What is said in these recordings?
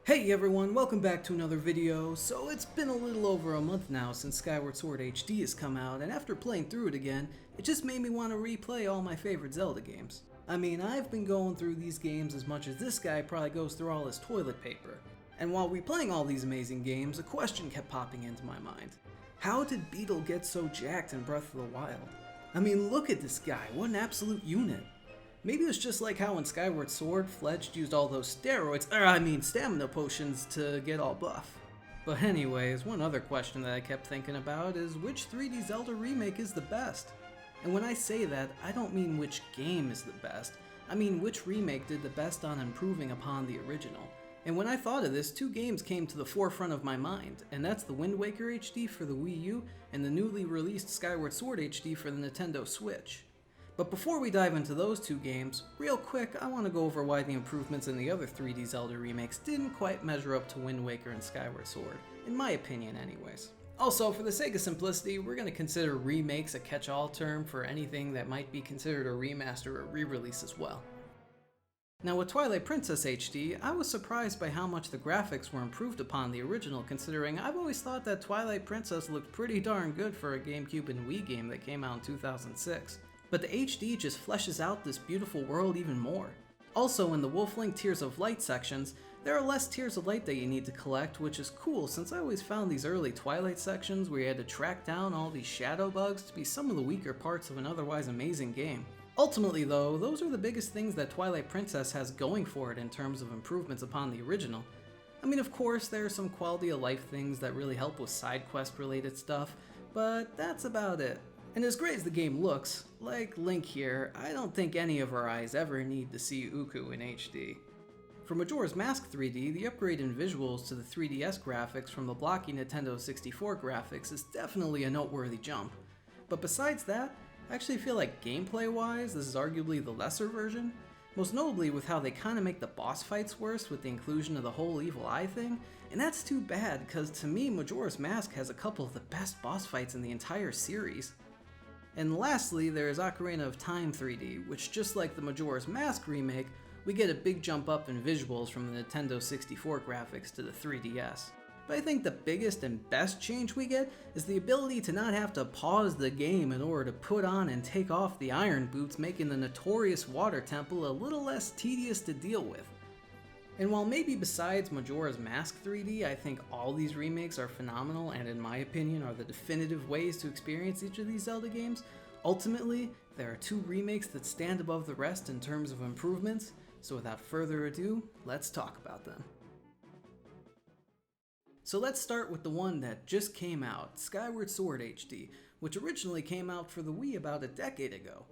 Hey everyone, welcome back to another video. So it's been a little over a month now since Skyward Sword HD has come out, and after playing through it again, it just made me want to replay all my favorite Zelda games. I mean, I've been going through these games as much as this guy probably goes through all his toilet paper. And while replaying all these amazing games, a question kept popping into my mind. How did Beetle get so jacked in Breath of the Wild? I mean, look at this guy, what an absolute unit. Maybe it was just like how in Skyward Sword, Fledged used all those stamina potions to get all buff. But anyways, one other question that I kept thinking about is which 3D Zelda remake is the best? And when I say that, I don't mean which game is the best, I mean which remake did the best on improving upon the original. And when I thought of this, two games came to the forefront of my mind, and that's the Wind Waker HD for the Wii U and the newly released Skyward Sword HD for the Nintendo Switch. But before we dive into those two games, real quick, I want to go over why the improvements in the other 3D Zelda remakes didn't quite measure up to Wind Waker and Skyward Sword, in my opinion anyways. Also, for the sake of simplicity, we're going to consider remakes a catch-all term for anything that might be considered a remaster or re-release as well. Now with Twilight Princess HD, I was surprised by how much the graphics were improved upon the original, considering I've always thought that Twilight Princess looked pretty darn good for a GameCube and Wii game that came out in 2006. But the HD just fleshes out this beautiful world even more. Also, in the Wolf-Link Tears of Light sections, there are less Tears of Light that you need to collect, which is cool since I always found these early Twilight sections where you had to track down all these shadow bugs to be some of the weaker parts of an otherwise amazing game. Ultimately though, those are the biggest things that Twilight Princess has going for it in terms of improvements upon the original. I mean, of course, there are some quality of life things that really help with side quest related stuff, but that's about it. And as great as the game looks, like Link here, I don't think any of our eyes ever need to see Uku in HD. For Majora's Mask 3D, the upgrade in visuals to the 3DS graphics from the blocky Nintendo 64 graphics is definitely a noteworthy jump. But besides that, I actually feel like gameplay-wise, this is arguably the lesser version, most notably with how they kinda make the boss fights worse with the inclusion of the whole evil eye thing, and that's too bad, cause to me Majora's Mask has a couple of the best boss fights in the entire series. And lastly, there is Ocarina of Time 3D, which just like the Majora's Mask remake, we get a big jump up in visuals from the Nintendo 64 graphics to the 3DS. But I think the biggest and best change we get is the ability to not have to pause the game in order to put on and take off the iron boots, making the notorious water temple a little less tedious to deal with. And while maybe besides Majora's Mask 3D, I think all these remakes are phenomenal and in my opinion are the definitive ways to experience each of these Zelda games, ultimately, there are two remakes that stand above the rest in terms of improvements, so without further ado, let's talk about them. So let's start with the one that just came out, Skyward Sword HD, which originally came out for the Wii about a decade ago.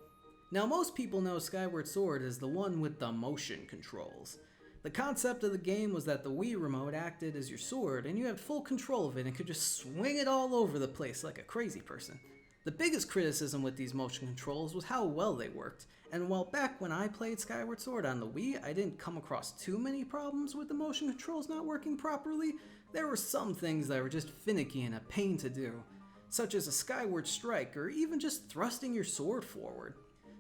Now most people know Skyward Sword as the one with the motion controls. The concept of the game was that the Wii remote acted as your sword and you had full control of it and could just swing it all over the place like a crazy person. The biggest criticism with these motion controls was how well they worked, and while back when I played Skyward Sword on the Wii I didn't come across too many problems with the motion controls not working properly, there were some things that were just finicky and a pain to do, such as a skyward strike or even just thrusting your sword forward.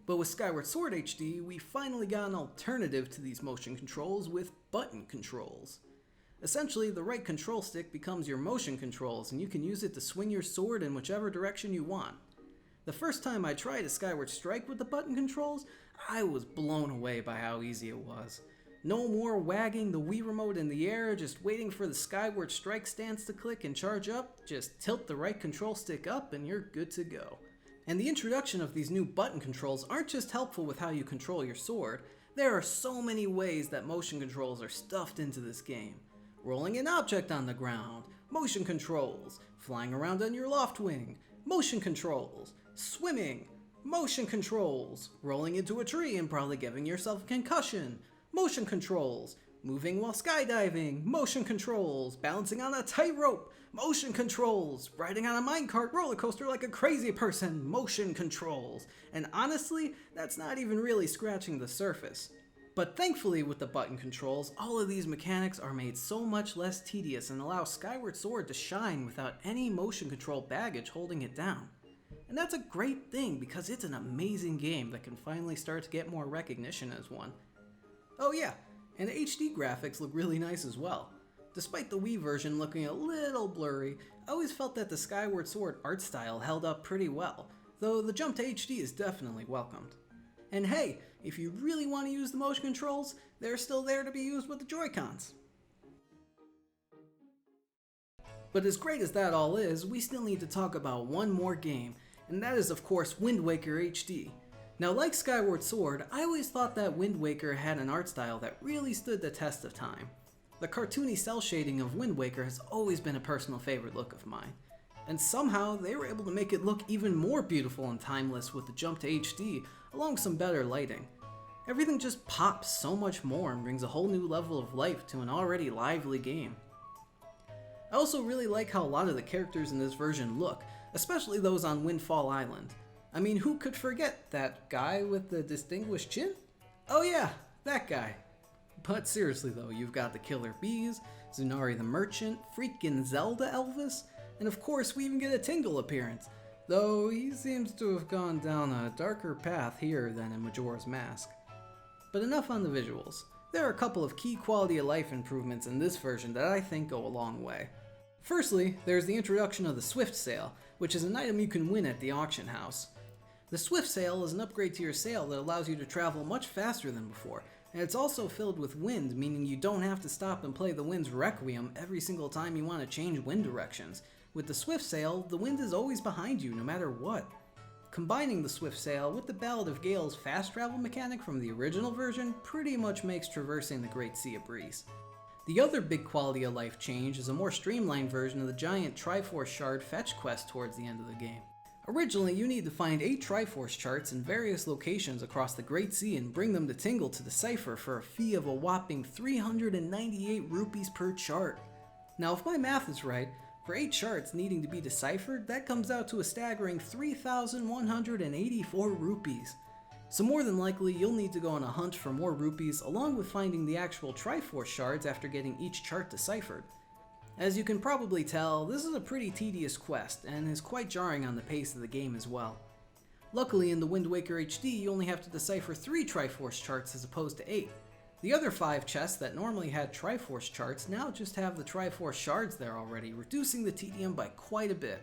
But with Skyward Sword HD, we finally got an alternative to these motion controls with button controls. Essentially, the right control stick becomes your motion controls and you can use it to swing your sword in whichever direction you want. The first time I tried a Skyward Strike with the button controls, I was blown away by how easy it was. No more wagging the Wii remote in the air, just waiting for the Skyward Strike stance to click and charge up, just tilt the right control stick up and you're good to go. And the introduction of these new button controls aren't just helpful with how you control your sword, there are so many ways that motion controls are stuffed into this game. Rolling an object on the ground, motion controls, flying around on your loft wing, motion controls, swimming, motion controls, rolling into a tree and probably giving yourself a concussion, motion controls, moving while skydiving, motion controls, balancing on a tightrope, motion controls, riding on a minecart roller coaster like a crazy person, motion controls. And honestly, that's not even really scratching the surface. But thankfully with the button controls, all of these mechanics are made so much less tedious and allow Skyward Sword to shine without any motion control baggage holding it down. And that's a great thing because it's an amazing game that can finally start to get more recognition as one. Oh yeah, and the HD graphics look really nice as well. Despite the Wii version looking a little blurry, I always felt that the Skyward Sword art style held up pretty well, though the jump to HD is definitely welcomed. And hey, if you really want to use the motion controls, they're still there to be used with the Joy-Cons. But as great as that all is, we still need to talk about one more game, and that is of course Wind Waker HD. Now, like Skyward Sword, I always thought that Wind Waker had an art style that really stood the test of time. The cartoony cell shading of Wind Waker has always been a personal favorite look of mine, and somehow they were able to make it look even more beautiful and timeless with the jump to HD along with some better lighting. Everything just pops so much more and brings a whole new level of life to an already lively game. I also really like how a lot of the characters in this version look, especially those on Windfall Island. I mean, who could forget that guy with the distinguished chin? Oh yeah, that guy. But seriously though, you've got the Killer Bees, Zunari the Merchant, freaking Zelda Elvis, and of course we even get a Tingle appearance, though he seems to have gone down a darker path here than in Majora's Mask. But enough on the visuals. There are a couple of key quality of life improvements in this version that I think go a long way. Firstly, there's the introduction of the Swift Sail, which is an item you can win at the auction house. The Swift Sail is an upgrade to your sail that allows you to travel much faster than before, and it's also filled with wind, meaning you don't have to stop and play the wind's Requiem every single time you want to change wind directions. With the Swift Sail, the wind is always behind you no matter what. Combining the Swift Sail with the Ballad of Gale's fast travel mechanic from the original version pretty much makes traversing the Great Sea a breeze. The other big quality of life change is a more streamlined version of the giant Triforce Shard fetch quest towards the end of the game. Originally, you need to find 8 Triforce charts in various locations across the Great Sea and bring them to Tingle to decipher for a fee of a whopping 398 rupees per chart. Now, if my math is right, for 8 charts needing to be deciphered, that comes out to a staggering 3,184 rupees. So more than likely, you'll need to go on a hunt for more rupees along with finding the actual Triforce shards after getting each chart deciphered. As you can probably tell, this is a pretty tedious quest, and is quite jarring on the pace of the game as well. Luckily in the Wind Waker HD, you only have to decipher 3 Triforce charts as opposed to 8. The other 5 chests that normally had Triforce charts now just have the Triforce shards there already, reducing the tedium by quite a bit.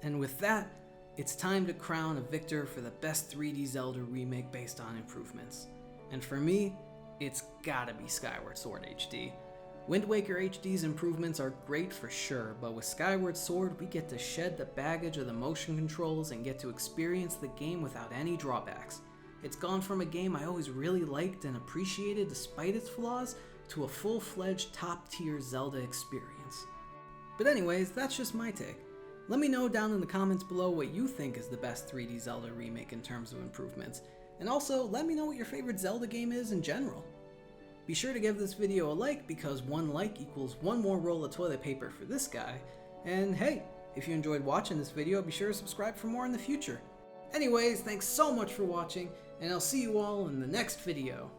And with that, it's time to crown a victor for the best 3D Zelda remake based on improvements. And for me, it's gotta be Skyward Sword HD. Wind Waker HD's improvements are great for sure, but with Skyward Sword we get to shed the baggage of the motion controls and get to experience the game without any drawbacks. It's gone from a game I always really liked and appreciated despite its flaws, to a full-fledged top-tier Zelda experience. But anyways, that's just my take. Let me know down in the comments below what you think is the best 3D Zelda remake in terms of improvements, and also let me know what your favorite Zelda game is in general. Be sure to give this video a like because 1 like equals 1 more roll of toilet paper for this guy, and hey, if you enjoyed watching this video, be sure to subscribe for more in the future. Anyways, thanks so much for watching, and I'll see you all in the next video.